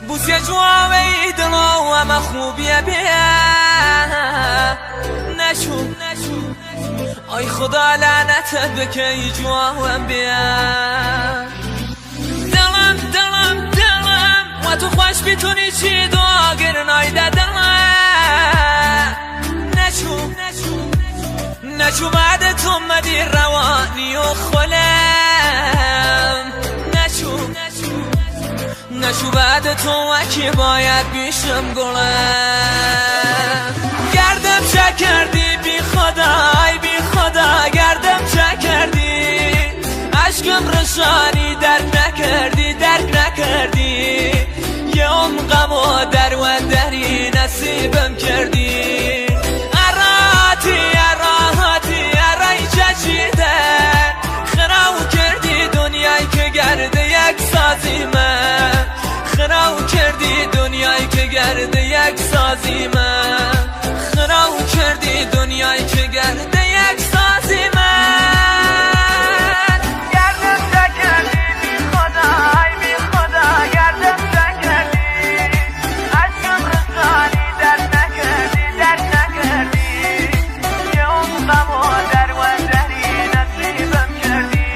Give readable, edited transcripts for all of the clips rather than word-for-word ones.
بوسه جوابی دلو و مخوبیه بیا نشو آی خدا لعنت بکی جوابم بیا دلم و تو خوش بیتونی چی داگر نایده دلم نشو بعد تو مدی روانی و خلم نشو بعد تو وکی باید بیشم گلم گردم چه کردی بی خدا گردم چه کردی عشقم رشانی درک نکردی یه غم و در و دری نصیبم کردی ارای چشیده خراو کردی دنیایی که گرده یک سازی من خراو کردی دنیایی که گرده یک سازی من خراو کردی دنیایی که گرده یک سازی من گردم چه کردی بی خدا گردم چه کردی عشقم رسانی درک نکردی یه غم و در و دری نصیبم کردی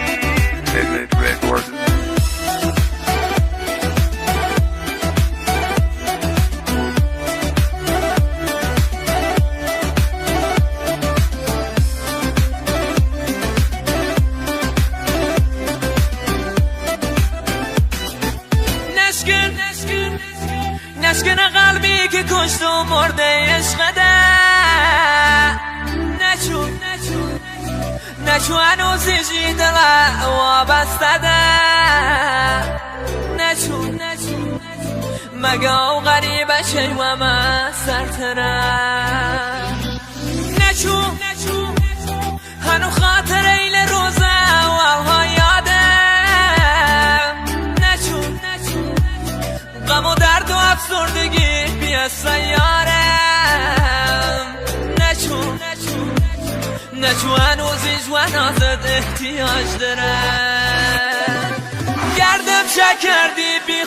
نشکن قلبی که کشت و مرده عشقده نشو هنوزی دل وابسته ده نشو مگه او غریبه شی و من سرتنم نشو هنو خاطر ایل روزه والها یادم غم و درد و افسردگی بیا سیارم نشو هنوزیش و نازد احتیاج دارم گردم چه کردی بی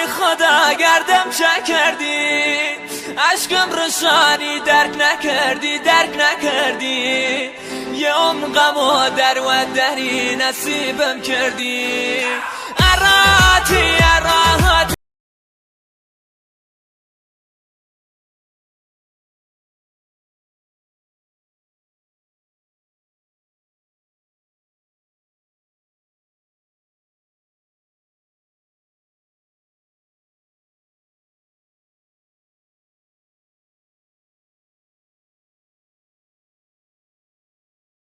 خدا گردم چه کردی عشقم رشانی درک نکردی یه غم و در و دری نصیبم کردی اراتی